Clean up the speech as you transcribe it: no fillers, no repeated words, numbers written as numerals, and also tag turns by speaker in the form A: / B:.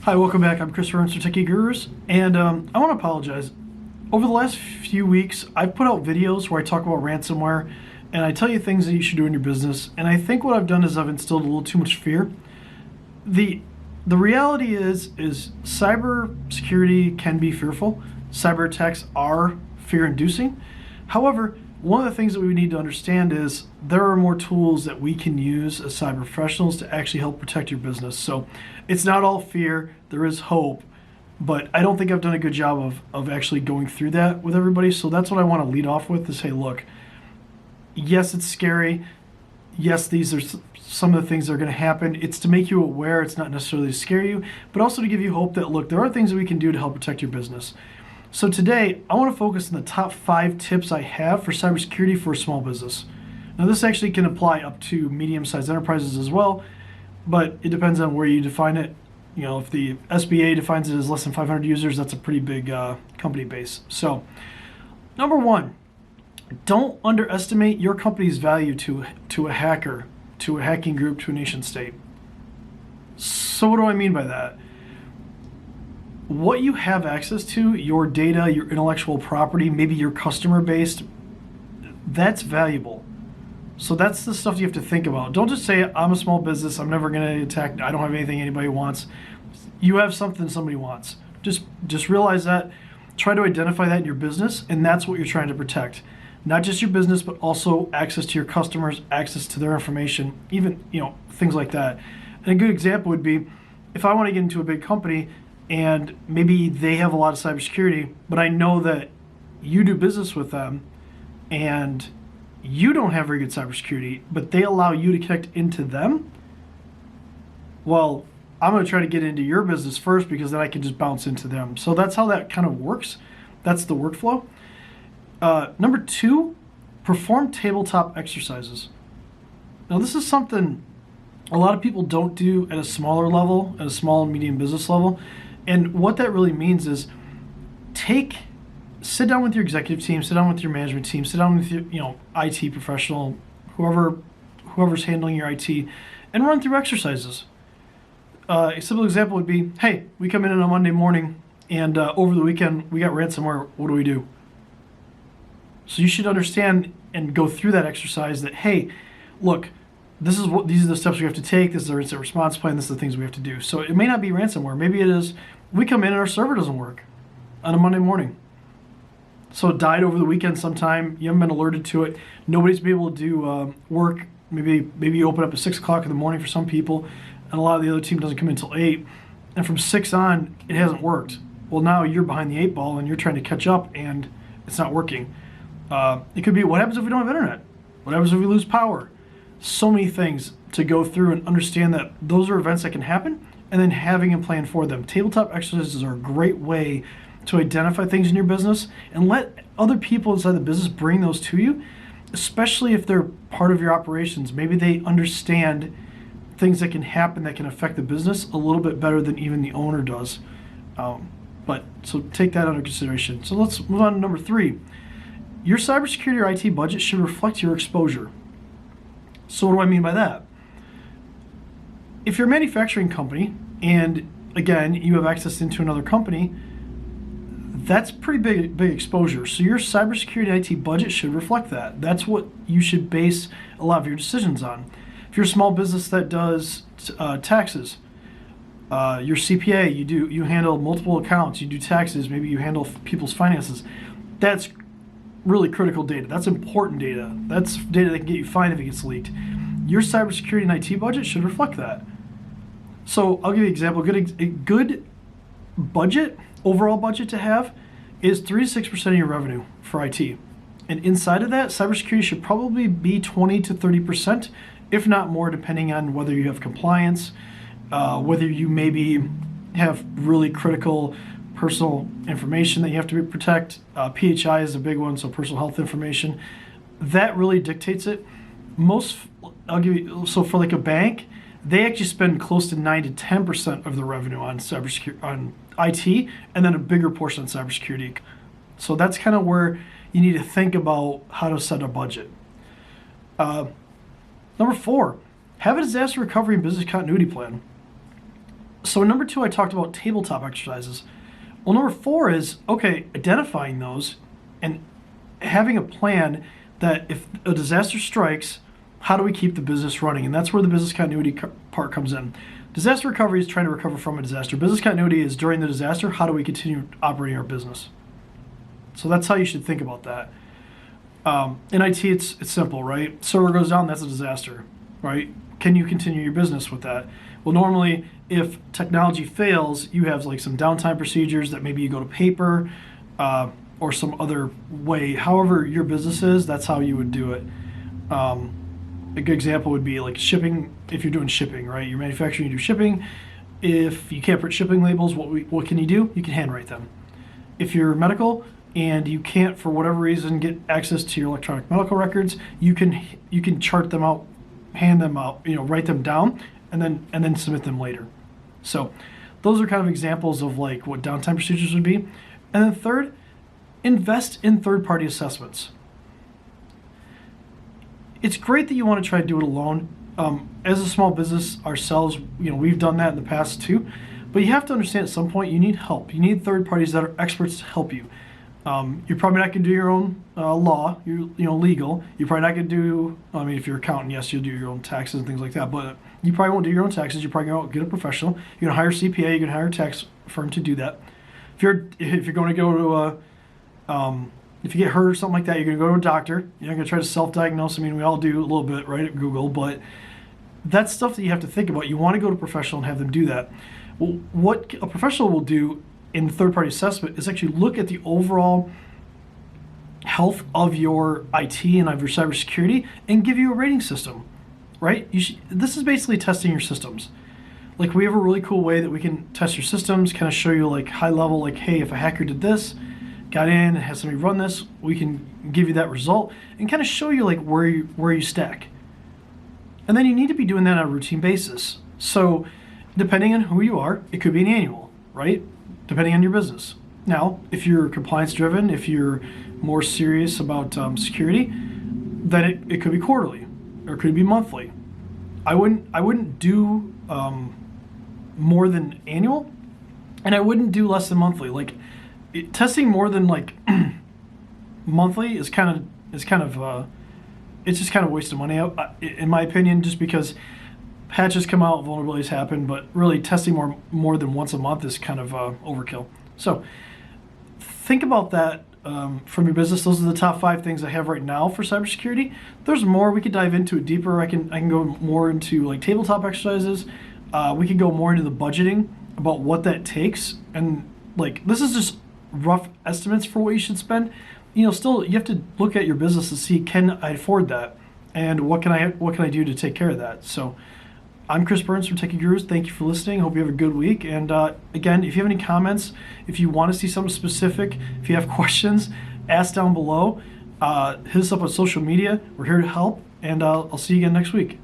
A: Hi, welcome back. I'm Chris from Techie Gurus, and I want to apologize. Over the last few weeks, I've put out videos where I talk about ransomware, and I tell you things that you should do in your business. And I think what I've done is I've instilled a little too much fear. The reality is cybersecurity can be fearful. Cyber attacks are fear-inducing. However, one of the things that we need to understand is there are more tools that we can use as cyber professionals to actually help protect your business. So it's not all fear, there is hope, but I don't think I've done a good job of actually going through that with everybody. So that's what I want to lead off with, to say, look, yes, it's scary. Yes, these are some of the things that are going to happen. It's to make you aware. It's not necessarily to scare you, but also to give you hope that, look, there are things that we can do to help protect your business. So today, I want to focus on the top 5 tips I have for cybersecurity for a small business. Now, this actually can apply up to medium-sized enterprises as well, but it depends on where you define it. You know, if the SBA defines it as less than 500 users, that's a pretty big company base. So, number 1, don't underestimate your company's value to a hacker, to a hacking group, to a nation state. So what do I mean by that? What you have access to, your data, your intellectual property, maybe your customer base, that's valuable. So that's the stuff you have to think about. Don't just say, I'm a small business, I'm never going to attack, I don't have anything anybody wants. You have something somebody wants. Just realize that, try to identify that in your business, and that's what you're trying to protect. Not just your business, but also access to your customers, access to their information, even, things like that. And a good example would be, if I want to get into a big company, and maybe they have a lot of cybersecurity, but I know that you do business with them and you don't have very good cybersecurity, but they allow you to connect into them. Well, I'm going to try to get into your business first because then I can just bounce into them. So that's how that kind of works. That's the workflow. Number 2, perform tabletop exercises. Now, this is something a lot of people don't do at a smaller level, at a small and medium business level. And what that really means is sit down with your executive team, sit down with your management team, sit down with your IT professional, whoever's handling your IT, and run through exercises. A simple example would be, hey, we come in on a Monday morning and over the weekend we got ransomware, what do we do? So you should understand and go through that exercise that, hey, look, these are the steps we have to take, this is our incident response plan, this is the things we have to do. So it may not be ransomware, maybe it is, we come in and our server doesn't work on a Monday morning. So it died over the weekend sometime, you haven't been alerted to it, nobody's been able to do work, maybe you open up at 6 o'clock in the morning for some people, and a lot of the other team doesn't come in until 8, and from 6 on, it hasn't worked. Well, now you're behind the 8 ball and you're trying to catch up and it's not working. It could be, what happens if we don't have internet? What happens if we lose power? So many things to go through and understand that those are events that can happen, and then having a plan for them. Tabletop exercises are a great way to identify things in your business and let other people inside the business bring those to you, especially if they're part of your operations. Maybe they understand things that can happen that can affect the business a little bit better than even the owner does. So take that under consideration. So let's move on to number 3. Your cybersecurity or IT budget should reflect your exposure. So what do I mean by that? If you're a manufacturing company, and again, you have access into another company, that's pretty big exposure. So your cybersecurity IT budget should reflect that. That's what you should base a lot of your decisions on. If you're a small business that does taxes, your CPA, you handle multiple accounts, you do taxes, maybe you handle people's finances, that's really critical data. That's important data. That's data that can get you fined if it gets leaked. Your cybersecurity and IT budget should reflect that. So I'll give you an example. A good budget, overall budget to have, is 3 to 6% of your revenue for IT. And inside of that, cybersecurity should probably be 20 to 30%, if not more, depending on whether you have compliance, whether you maybe have really critical personal information that you have to protect. PHI is a big one, so personal health information. That really dictates it. So for like a bank, they actually spend close to 9 to 10% of their revenue on cybersecurity, on IT, and then a bigger portion on cybersecurity. So that's kind of where you need to think about how to set a budget. Number 4, have a disaster recovery and business continuity plan. So number 2, I talked about tabletop exercises. Well, number 4 is, okay, identifying those and having a plan that if a disaster strikes, how do we keep the business running? And that's where the business continuity part comes in. Disaster recovery is trying to recover from a disaster. Business continuity is during the disaster, how do we continue operating our business? So that's how you should think about that. In IT, it's simple, right? Server goes down, that's a disaster, right? Can you continue your business with that? Well, normally, if technology fails, you have like some downtime procedures that maybe you go to paper or some other way. However your business is, that's how you would do it. A good example would be like shipping. If you're doing shipping, right? You're manufacturing, you do shipping. If you can't print shipping labels, what can you do? You can handwrite them. If you're medical and you can't, for whatever reason, get access to your electronic medical records, you can chart them out, hand them out, write them down, and then submit them later. So those are kind of examples of like what downtime procedures would be. And then third, invest in third-party assessments. It's great that you want to try to do it alone. As a small business ourselves, we've done that in the past too. But you have to understand at some point you need help. You need third parties that are experts to help you. You're probably not going to do your own law, legal. You're probably not going to do, if you're an accountant, yes, you'll do your own taxes and things like that. But you probably won't do your own taxes. You're probably going to get a professional. You're going to hire a CPA. You're going to hire a tax firm to do that. If you're going to go to if you get hurt or something like that, you're going to go to a doctor. You're not going to try to self-diagnose. We all do a little bit, right, at Google, but that's stuff that you have to think about. You want to go to a professional and have them do that. Well, what a professional will do in third-party assessment is actually look at the overall health of your IT and of your cybersecurity and give you a rating system, right? This is basically testing your systems. Like, we have a really cool way that we can test your systems, kind of show you like high level, like, hey, if a hacker did this, got in and had somebody run this, we can give you that result and kind of show you like where you stack. And then you need to be doing that on a routine basis. So depending on who you are, it could be an annual, right? Depending on your business. Now, if you're compliance driven, if you're more serious about security, then it could be quarterly or it could be monthly. I wouldn't do more than annual, and I wouldn't do less than monthly. Like, testing more than like monthly is kind of it's just kind of a waste of money, in my opinion, just because patches come out, vulnerabilities happen, but really testing more than once a month is kind of overkill. So think about that from your business. Those are the top 5 things I have right now for cybersecurity. There's more. We could dive into it deeper. I can go more into like tabletop exercises. We could go more into the budgeting about what that takes, and like this is just rough estimates for what you should spend. Still you have to look at your business and see, can I afford that, and what can I do to take care of that. So I'm Chris Burns from Techie Gurus. Thank you for listening. Hope you have a good week. And again, if you have any comments, if you want to see something specific, if you have questions, ask down below. Hit us up on social media. We're here to help, and I'll see you again next week.